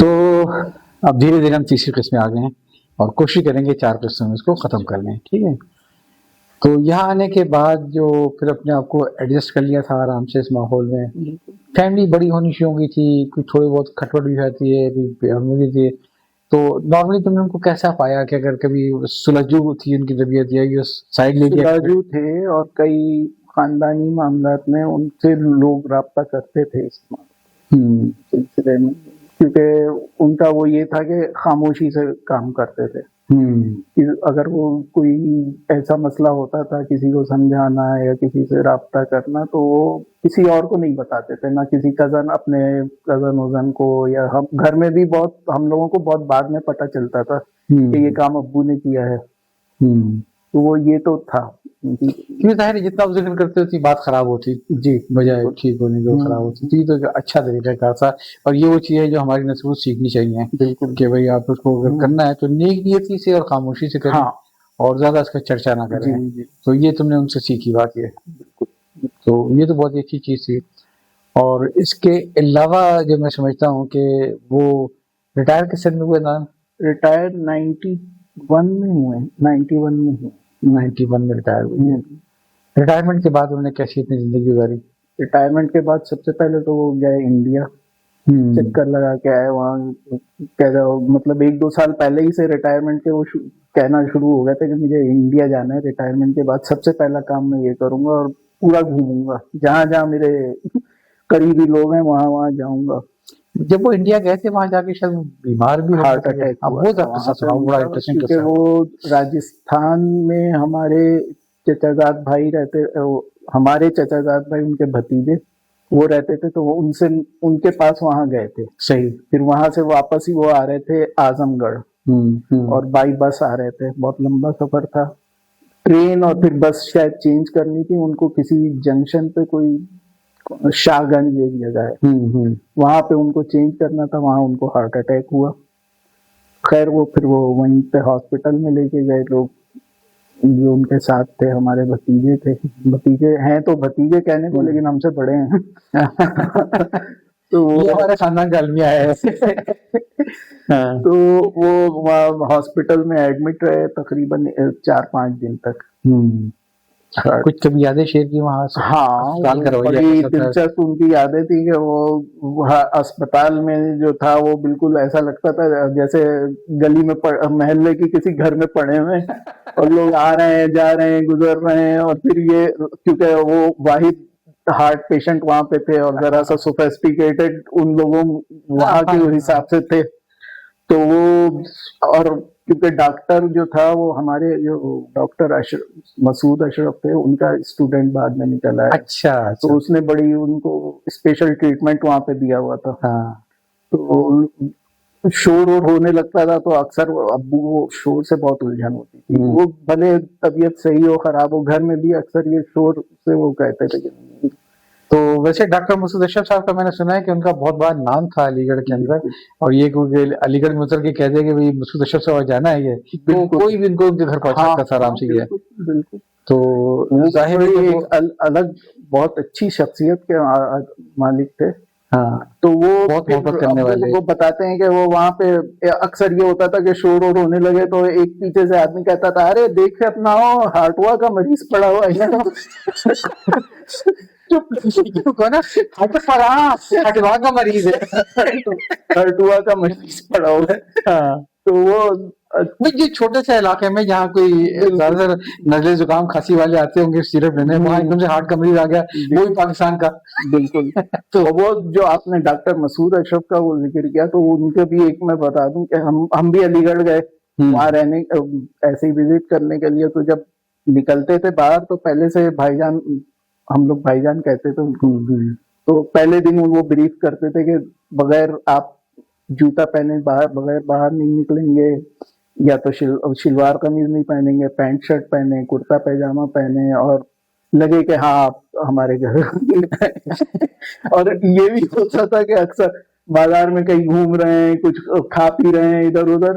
تو اب دھیرے دھیرے ہم تیسری قسط میں آ گئے ہیں اور کوشش کریں گے 4 قسطوں میں اس کو ختم کر لیں. ٹھیک ہے. تو یہاں آنے کے بعد جو پھر اپنے آپ کو ایڈجسٹ کر لیا تھا آرام سے اس ماحول میں. فیملی بڑی ہونی شروع ہو گئی تھی, کچھ تھوڑی بہت کھٹپٹ بھی رہتی ہے تھی. تو نارملی تم نے ان کو کیسا پایا کہ اگر کبھی سلجھو تھی ان کی طبیعت یا سائڈ لے لیا؟ سلجھو تھے اور کئی خاندانی معاملات میں ان سے لوگ رابطہ کرتے تھے اس سلسلے میں, کیونکہ ان کا وہ یہ تھا کہ خاموشی سے کام کرتے تھے. اگر وہ کوئی ایسا مسئلہ ہوتا تھا کسی کو سمجھانا یا کسی سے رابطہ کرنا تو وہ کسی اور کو نہیں بتاتے تھے, نہ کسی کزن, اپنے کزن وزن کو, یا ہم گھر میں بھی بہت ہم لوگوں کو بہت بعد میں پتہ چلتا تھا کہ یہ کام ابو نے کیا ہے. تو وہ یہ تو تھا کیوں ظاہر جتنا آپ ذکر کرتے ہوتی بات خراب ہوتی جی بجائے ٹھیک ہونے کی خراب ہوتی تھی. تو اچھا طریقہ کار تھا اور یہ وہ چیز ہے جو ہماری نسل کو سیکھنی چاہیے. بالکل کہ بھائی آپ اس کو اگر کرنا ہے تو نیک نیتی سے اور خاموشی سے کریں اور زیادہ اس کا چرچا نہ کریں. تو یہ تم نے ان سے سیکھی بات یہ. تو یہ تو بہت اچھی چیز تھی. اور اس کے علاوہ جو میں سمجھتا ہوں کہ وہ ریٹائر کس سن میں ہوئے نا؟ ریٹائر 91 میں ہوئے. 91 میں ہوئے. 91 میں ریٹائر ہوئے. ریٹائرمنٹ کے بعد انہوں نے کیسی اپنی زندگی گزاری؟ ریٹائرمنٹ کے بعد سب سے پہلے تو وہ گئے انڈیا, چکر لگا کے آئے وہاں. مطلب 1-2 سال پہلے ہی سے ریٹائرمنٹ کے وہ کہنا شروع ہو گئے تھے کہ مجھے انڈیا جانا ہے. ریٹائرمنٹ کے بعد سب سے پہلا کام میں یہ کروں گا اور پورا گھوموں گا, جہاں جہاں میرے قریبی لوگ ہیں وہاں وہاں جاؤں گا. جب وہ انڈیا گئے تھے وہاں جا کے شاید بیمار بھی, ہارٹ اٹیک, کیونکہ وہ راجستھان میں ہمارے چچا زاد بھائی رہتے, ہمارے چچا زاد بھائی ان کے بھتیجے وہ رہتے تھے, تو وہ ان کے پاس وہاں گئے تھے. صحیح. پھر وہاں سے واپس ہی وہ آ رہے تھے اعظم گڑھ اور بائی بس آ رہے تھے. بہت لمبا سفر تھا. ٹرین اور پھر بس شاید چینج کرنی تھی ان کو کسی جنکشن پہ, کوئی شاہ گنج ایک جگہ ہے وہاں پہ ان کو چینج کرنا تھا. وہاں ان کو ہارٹ اٹیک ہوا. خیر وہ پھر وہ وہیں پہ ہاسپٹل میں لے کے گئے لوگ جو ان کے ساتھ تھے. ہمارے بھتیجے تھے, بھتیجے ہیں تو بھتیجے کہنے کو لیکن ہم سے بڑے ہیں. تو وہ ہمارے خاندان کا المیہ ہے. تو وہ وہاں ہاسپٹل میں ایڈمٹ رہے تقریباً 4-5 دن تک. کچھ کبھی یادیں شیئر کی وہاں سے؟ ہاں, بڑی دلچسپ ان کی یادیں تھی کہ وہ اسپتال میں جو تھا وہ بالکل ایسا لگتا تھا جیسے گلی میں محلے کی کسی گھر میں پڑے ہوئے اور لوگ آ رہے ہیں جا رہے ہیں گزر رہے ہیں. اور پھر یہ کیونکہ وہ واحد ہارٹ پیشنٹ وہاں پہ تھے اور ذرا سا سوفیسٹیکیٹڈ ان لوگوں وہاں کے حساب سے تھے. تو وہ اور کیونکہ ڈاکٹر جو تھا وہ ہمارے جو ڈاکٹر مسعود اشرف تھے ان کا اسٹوڈنٹ بعد میں نکلا ہے. اچھا. تو اس نے بڑی ان کو اسپیشل ٹریٹمنٹ وہاں پہ دیا ہوا تھا. تو شور وور ہونے لگتا تھا تو اکثر ابو وہ شور سے بہت الجھن ہوتی تھی. وہ بھلے طبیعت صحیح ہو خراب ہو, گھر میں بھی اکثر یہ شور سے وہ کہتے تھے. تو ویسے ڈاکٹر مسعود اشرف صاحب کا میں نے سنا ہے کہ ان کا بہت بڑا نام تھا علی گڑھ کے اندر, اور یہ کیونکہ علی گڑھ میں اتر کے کہتے ہیں کہ مسعود اشرف صاحب جانا ہے, یہ تو کوئی بھی ان کو ان کے گھر پہنچا سکتا تھا آرام سے. بالکل. تو ظاہر ایک الگ بہت اچھی شخصیت کے مالک تھے. تو وہ بہت محبت کرنے والے. وہ بتاتے ہیں کہ وہ وہاں پہ اکثر یہ ہوتا تھا کہ شور وور ہونے لگے تو ایک پیچھے سے آدمی کہتا تھا ارے دیکھ اپنا ہارٹوا کا مریض پڑا ہوا ہے. ہٹوا کا مریض ہے, ہرٹوا کا مریض پڑا ہوا ہے. تو وہ جو چھوٹے سے علاقے میں جہاں کوئی زیادہ تر نزلے زکام کھانسی والے آتے ہوں گے سیرپ لینے, وہاں ایک دم سے ہارٹ کا مریض آ گیا, وہ بھی پاکستان کا. بالکل. تو وہ جو آپ نے ڈاکٹر مسعود اشرف کا وہ ذکر کیا تو ان کے بھی ایک میں بتا دوں کہ ہم بھی علی گڑھ گئے وہاں رہنے ایسے ہی وزٹ کرنے کے لیے. تو جب نکلتے تھے باہر تو پہلے سے بھائی جان, ہم لوگ بھائی جان کہتے تھے ان کو, تو پہلے دن وہ بریف کرتے تھے کہ بغیر آپ جوتا پہنے بغیر باہر نہیں نکلیں گے, یا تو شلوار قمیض نہیں پہنیں گے, پینٹ شرٹ پہنے, کرتا پیجامہ پہنے, اور لگے کہ ہاں آپ ہمارے گھر. اور یہ بھی ہوتا تھا کہ اکثر بازار میں کہیں گھوم رہے ہیں, کچھ کھا پی رہے ہیں ادھر ادھر,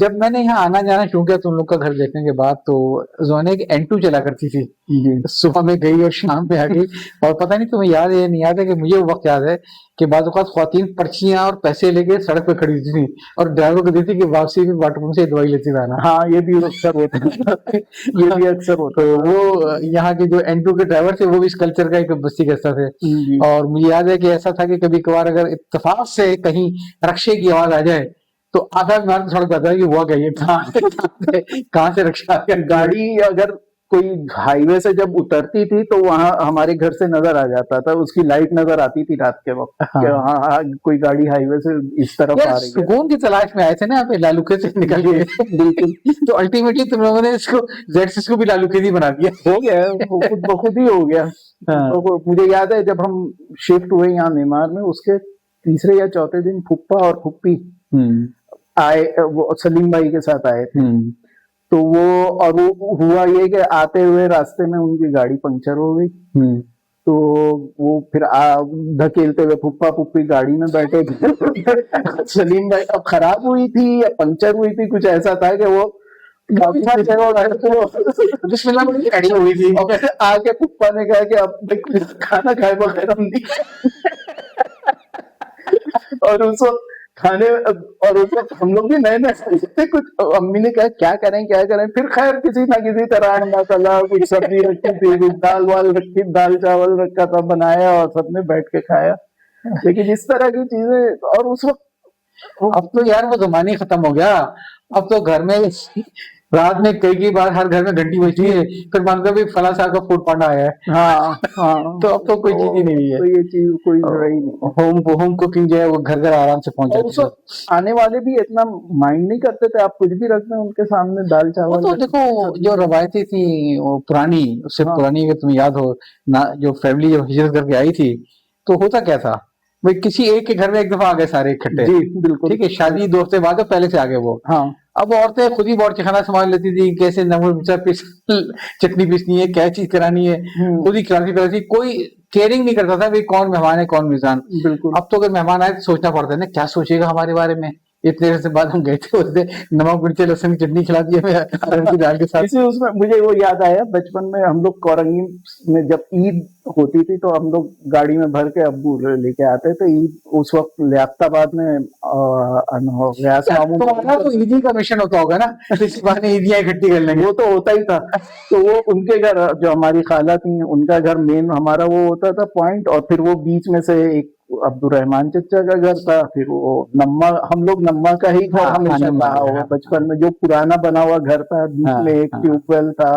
جب میں نے یہاں آنا جانا شروع کیا تم لوگ کا گھر دیکھنے کے بعد تو زونے کی N2 چلا کرتی تھی، صبح میں گئی اور شام میں آ گئی، اور پتہ نہیں تمہیں یاد ہے یا نہیں یاد ہے کہ مجھے وہ وقت یاد ہے کہ بعض اوقات خواتین پرچیاں اور پیسے لے کے سڑک پہ کھڑی ہوتی تھیں اور ڈرائیور کو دیتی کہ واپسی میں واٹر پمپ سے دوائی لیتی رہنا. ہاں یہ بھی اکثر ہوتا ہے یہ بھی اکثر ہوتا تو وہ یہاں کے جو N2 کے ڈرائیور تھے وہ بھی اس کلچر کا ایک بستی کا حصہ تھے. اور مجھے یاد ہے کہ ایسا تھا کہ کبھی کبھار اگر اتفاق سے کہیں رکشے کی آواز آ جائے تو آدھا مار سڑک پاتا ہے کہ ہوا کیا کہاں سے رکشا آ گیا. گاڑی اگر کوئی ہائی وے سے جب اترتی تھی تو وہاں ہمارے گھر سے نظر آ جاتا تھا، اس کی لائٹ نظر آتی تھی رات کے وقت کہ ہاں کوئی گاڑی ہائی وے سے اس طرف آ رہی ہے. سکون کی تلاش میں آئے تھے نا آپ لالوکے سے نکل گئے. بالکل. تو الٹیمیٹلی تم لوگوں نے اس کو Z6 کو بھی لالوکے ہی بنا دیا. ہو گیا خود بخود ہی ہو گیا. مجھے یاد ہے جب ہم شفٹ ہوئے یہاں میمار میں، اس کے تیسرے یا چوتھے دن پھپھا اور پھپھی آئے، وہ سلیم بھائی کے ساتھ آئے تھے. تو وہ ہوا یہ کہ آتے ہوئے راستے میں ان کی گاڑی پنکچر ہو گئی. تو وہ پھر دھکیلتے ہوئے پھپھا پھپھی گاڑی میں بیٹھے تھے. سلیم بھائی اب خراب ہوئی تھی یا پنکچر ہوئی تھی، کچھ ایسا تھا کہ وہ آ کے پھپھا نے کہا کہ اب کھانا کھائے بغیر ہم نہیں. اور اس وقت کھانے اور اس وقت ہم لوگ بھی نئے نئے تھے، کچھ امی نے کہا کیا کریں کیا کریں. پھر خیر کسی نہ کسی طرح ماشاءاللہ کچھ سبزی رکھی تھی، کچھ دال وال رکھی، دال چاول رکھا تھا، بنایا اور سب نے بیٹھ کے کھایا. لیکن اس طرح کی چیزیں، اور اس وقت اب تو یار وہ زمانہ ہی ختم ہو گیا. اب تو گھر میں رات میں کئی بار ہر گھر میں گھنٹی بجتی ہے، پھر مان کر بھی فلاں صاحب کا فوڈ پانڈا آیا ہے. ہاں تو اب تو کوئی چیز ہی نہیں ہے. تو یہ چیز کوئی رہی نہیں. ہوم کوکنگ جو ہے وہ گھر گھر آرام سے پہنچ جاتی ہے. آنے والے بھی اتنا مائنڈ نہیں کرتے تھے، آپ کچھ بھی رکھ دیں ان کے سامنے دال چاول. تو دیکھو جو روایتیں تھیں وہ پرانی، اس سے پرانی اگر تمہیں یاد ہو جو فیملی جب ہجرت کر کے آئی تھی تو ہوتا کیا تھا، بھائی کسی ایک کے گھر میں ایک دفعہ آ گئے سارے اکٹھے. جی بالکل ٹھیک ہے. شادی 2 ہفتے بعد پہلے سے آگے وہ. ہاں. اب عورتیں خود ہی باورچی خانہ سنبھال لیتی تھی، کیسے نمک چٹنی پیسنی ہے، کیا چیز کرانی ہے، خود ہی کھلاتی پلاتی. کوئی کیئرنگ نہیں کرتا تھا بھائی کون مہمان ہے کون میزبان. بالکل. اب تو اگر مہمان آئے تو سوچنا پڑتا ہے نا کیا سوچے گا ہمارے بارے میں. اتنے دیر سے بعد ہم گئے تھے، اس نے نمک مرچے لہسن کی چٹنی کھلا دی ہمیں دال کے ساتھ. اس میں مجھے وہ یاد آیا بچپن میں ہم لوگ کورنگی میں جب عید ہوتی تھی تو ہم لوگ گاڑی میں بھر کے ابو لے کے آتے تھے عید. اس وقت لیاقت آباد میں تو عیدی کا مشن ہوتا ہوگا نا، اس بہانے عیدیاں اکٹھی کر لیں گے. وہ تو ہوتا ہی تھا. تو وہ ان کے گھر جو ہماری خالہ تھیں ان کا گھر مین ہمارا وہ ہوتا تھا پوائنٹ، اور پھر وہ بیچ میں سے ایک عبد الرحمان چچا کا گھر تھا. پھر وہ نما، ہم لوگ نما کا ہی گھر ہمیشہ رہا ہوا بچپن میں، جو پرانا بنا ہوا گھر تھا جس میں ایک ٹیوب ویل تھا.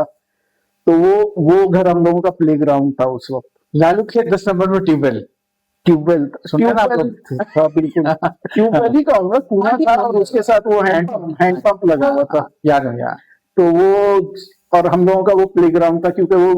تو وہ گھر ہم لوگوں کا پلے گراؤنڈ تھا اس وقت. لالو کھیت 10 نمبر میں ٹیوب ویل بالکل ٹیوب ویل ہی کہوں گا، کنواں تھا اور اس کے ساتھ وہ ہینڈ پمپ لگا ہوا تھا. یاد ہے یار. تو وہ اور ہم لوگوں کا وہ پلے گراؤنڈ تھا کیونکہ وہ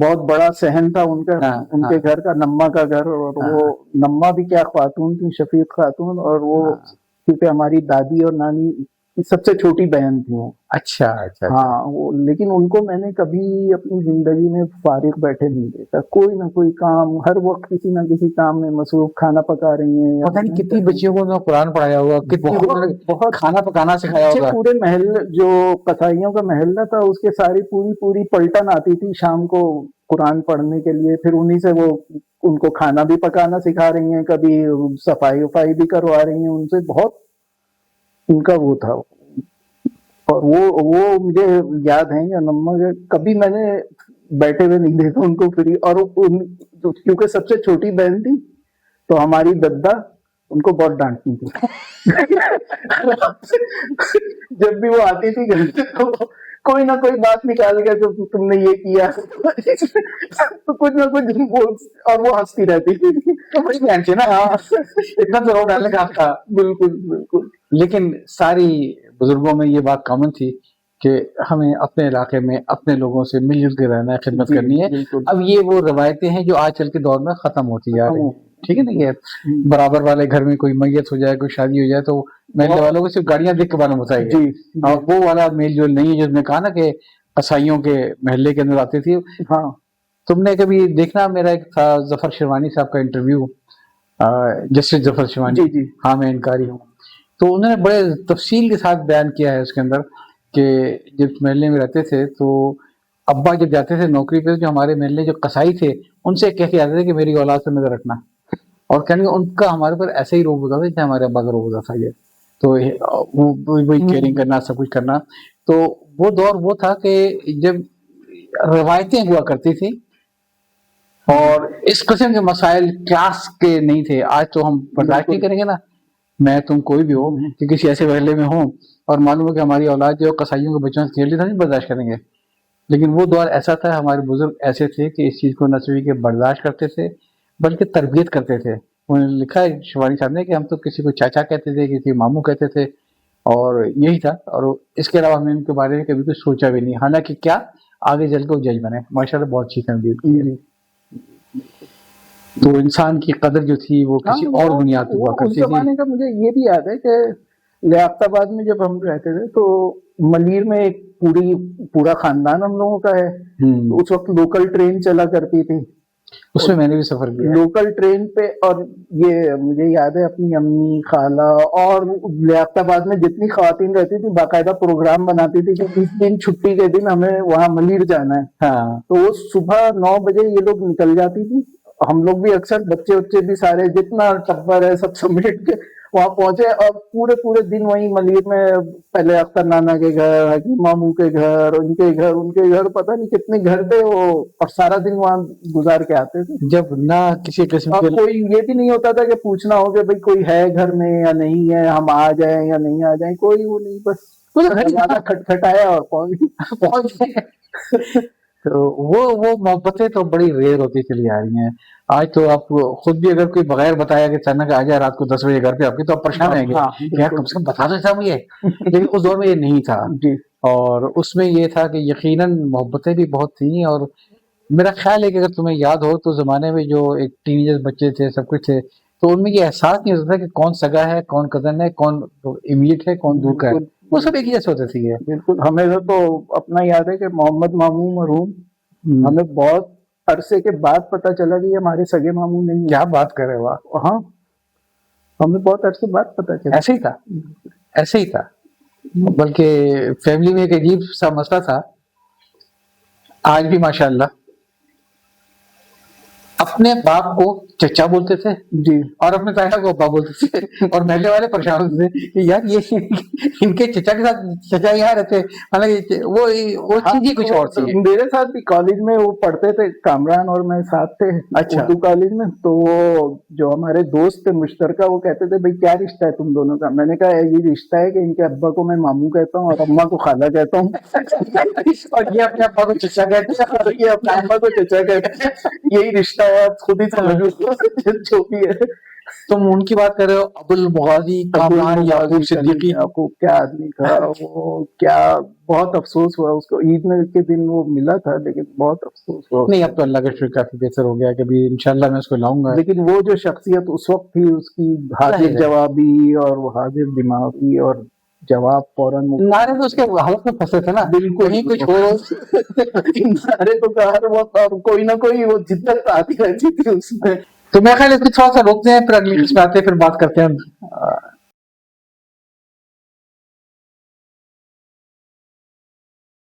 بہت بڑا صحن تھا ان کا، ان کے گھر کا، نما کا گھر. اور وہ نما بھی کیا خاتون تھی، شفیق خاتون. اور وہ کیونکہ ہماری دادی اور نانی سب سے چھوٹی بہن تھی وہ. اچھا. ہاں لیکن ان کو میں نے کبھی اپنی زندگی میں فارغ بیٹھے نہیں دیکھا. کوئی نہ کوئی کام، ہر وقت کسی نہ کسی کام میں مصروف، کھانا پکا رہی ہیں. پتہ نہیں کتنی بچیوں کو قرآن پڑھایا ہوگا، بہت کھانا پکانا سکھایا ہوگا. پورے محل جو قصائیوں کا محلہ تھا اس کے ساری پوری پلٹن آتی تھی شام کو قرآن پڑھنے کے لیے. پھر انہی سے وہ ان کو کھانا بھی پکانا سکھا رہی ہیں، کبھی صفائی وفائی بھی کروا رہی ہیں ان سے. بہت ان کا وہ تھا. اور وہ مجھے یاد ہے یا نمک کبھی میں نے بیٹھے ہوئے نہیں دیکھا ان کو فری. اور کیونکہ سب سے چھوٹی بہن تھی تو ہماری ددا ان کو بہت ڈانٹتی تھی. جب بھی وہ آتی تھی گھر سے تو کوئی نہ کوئی بات نکال کے تم نے یہ کیا تو کچھ نہ کچھ بول، اور وہ ہنستی رہتی تھی. بڑی بہن تھی نا، اتنا تو رو ڈالنے کا تھا. بالکل. لیکن ساری بزرگوں میں یہ بات کامن تھی کہ ہمیں اپنے علاقے میں اپنے لوگوں سے مل جل کے رہنا ہے، خدمت کرنی ہے. اب یہ وہ روایتیں ہیں جو آج چل کے دور میں ختم ہوتی جا رہی ہیں. ٹھیک ہے نا. یہ برابر والے گھر میں کوئی میت ہو جائے، کوئی شادی ہو جائے تو محلے والوں کو صرف گاڑیاں دیکھ کے معلوم ہوتا ہے. اور وہ والا میل جول نہیں ہے جو نے کہا نا کہ قصائیوں کے محلے کے اندر آتی تھی. ہاں تم نے کبھی دیکھنا، میرا ایک تھا ظفر شیروانی صاحب کا انٹرویو، جسٹس ظفر شیروانی. ہاں میں انکاری ہوں. تو انہوں نے بڑے تفصیل کے ساتھ بیان کیا ہے اس کے اندر کہ جب محلے میں رہتے تھے تو ابا جب جاتے تھے نوکری پہ، جو ہمارے محلے جو قصائی تھے ان سے کہہ کے جاتے تھے کہ میری اولاد سے نظر رکھنا، اور کہنے کہ ان کا ہمارے پر ایسا ہی روب ہوتا تھا جیسے ہمارے ابا کا روب ہوتا تھا یہ، تو وہی کیئرنگ کرنا، سب کچھ کرنا. تو وہ دور وہ تھا کہ جب روایتیں ہوا کرتی تھی اور اس قسم کے مسائل کلاس کے نہیں تھے. آج تو ہم برداشت نہیں کریں گے نا، میں تم کوئی بھی ہو کہ کسی ایسے محلے میں ہوں اور معلوم ہے کہ ہماری اولاد جو قصائیوں کے بچوں سے کھیلتی تھا، نہیں برداشت کریں گے. لیکن وہ دور ایسا تھا، ہمارے بزرگ ایسے تھے کہ اس چیز کو نہ صرف کہ برداشت کرتے تھے بلکہ تربیت کرتے تھے. انہوں نے لکھا ہے شیوانی صاحب نے کہ ہم تو کسی کو چاچا کہتے تھے، کسی ماموں کہتے تھے، اور یہی تھا. اور اس کے علاوہ ہم نے ان کے بارے میں کبھی کچھ سوچا بھی نہیں، حالانکہ کیا آگے چل کے وہ جج بنے. ماشاءاللہ بہت اچھی فیملی. تو انسان کی قدر جو تھی وہ کسی اور بنیاد پر ہوا کرتی تھی. اس زمانے کا مجھے یہ بھی یاد ہے کہ لیاقت آباد میں جب ہم رہتے تھے تو ملیر میں ایک پورا خاندان ہم لوگوں کا ہے. اس وقت لوکل ٹرین چلا کرتی تھی، اس میں نے بھی سفر کیا لوکل ٹرین پہ. اور یہ مجھے یاد ہے اپنی امی، خالہ اور لیاقت آباد میں جتنی خواتین رہتی تھی باقاعدہ پروگرام بناتی تھی کہ اس دن چھٹی کے دن ہمیں وہاں ملیر جانا ہے. تو وہ صبح 9 بجے یہ لوگ نکل جاتی تھی. ہم لوگ بھی اکثر بچے بھی سارے جتنا ٹبر ہے سب سمیٹ کے وہاں پہنچے، اور پورے دن وہیں ملیر میں پہلے اختر نانا کے گھر، حکیم ماموں کے گھر، ان کے گھر پتہ نہیں کتنے گھر تھے وہ، اور سارا دن وہاں گزار کے آتے تھے. جب نہ کسی قسم اور کوئی یہ بھی نہیں ہوتا تھا کہ پوچھنا ہو کہ بھائی کوئی ہے گھر میں یا نہیں ہے، ہم آ جائیں یا نہیں آ جائیں، کوئی وہ نہیں، بس کھٹکھٹایا اور پہنچ گئے. تو وہ محبتیں تو بڑی ریئر ہوتی چلی آ رہی ہیں. آج تو آپ خود بھی اگر کوئی بغیر بتایا کہ اچانک آ جائے رات کو 10 بجے گھر پہ آپ کی، تو آپ پریشان رہیں گے کہ یار کم سے کم بتا دو مجھے. لیکن اس دور میں یہ نہیں تھا. اور اس میں یہ تھا کہ یقیناً محبتیں بھی بہت تھیں. اور میرا خیال ہے کہ اگر تمہیں یاد ہو تو زمانے میں جو ایک ٹین ایجر بچے تھے، سب کچھ تھے، تو ان میں یہ احساس نہیں ہوتا تھا کہ کون سگا ہے، کون کزن ہے، کون امیڈیٹ ہے، کون دور کا ہے. وہ سب ایک جیسے ہوتے تھے. بالکل. ہمیں تو اپنا یاد ہے کہ محمد ماموں مرحوم ہمیں بہت عرصے کے بعد پتہ چلا کہ ہمارے سگے ماموں نہیں. کیا بات کر رہے ہو؟ ہاں ہمیں بہت عرصے بعد پتہ چلا. ایسے ہی تھا. بلکہ فیملی میں ایک عجیب سا مسئلہ تھا. آج بھی ماشاءاللہ اپنے باپ کو چچا بولتے تھے جی، اور اپنے تایا کو ابا بولتے تھے، اور محلے والے پریشان ہوتے تھے کہ یار یہ ان کے چچا کے ساتھ چچا یہاں رہتے، حالانکہ وہ چیز ہی کچھ اور تھی. میرے ساتھ بھی کالج میں وہ پڑھتے تھے، کامران اور میں ساتھ تھے اردو کالج میں. تو وہ جو ہمارے دوست تھے مشترکہ، وہ کہتے تھے بھائی کیا رشتہ ہے تم دونوں کا؟ میں نے کہا یہ رشتہ ہے کہ ان کے ابا کو میں ماموں کہتا ہوں اور اماں کو خالہ کہتا ہوں، اور یہ اپنے ابا کو چچا کہتے ہیں اور یہ اپنے اماں کو چچا کہتے ہیں. یہی رشتہ ہے، آپ خود ہی سمجھو جو بھی ہے. تم ان کی بات کر رہے ہو، ابو المغازی کامران یعقوب صدیقی. کیا آدمی تھا وہ، کیا بہت افسوس ہوا اس کو. عید میں کے دن وہ ملا تھا لیکن بہت افسوس ہوا. نہیں اب تو اللہ کا شکر کافی بہتر ہو گیا، کبھی انشاءاللہ میں اس کو لاؤں گا. لیکن وہ جو شخصیت اس وقت تھی، اس کی حاضر جوابی اور وہ حاضر دماغی اور جواب فوراً نعرے تو اس کے حالت میں پھنسے تھے نا. بالکل کہیں کچھ ہو نعرے تو ہر وقت کوئی نہ کوئی وہ جدت آتی رہتی تھی اس میں. تو میں خیال اس کو تھوڑا سا روکتے ہیں، پھر اگلی قسم آتے ہیں، پھر بات کرتے ہیں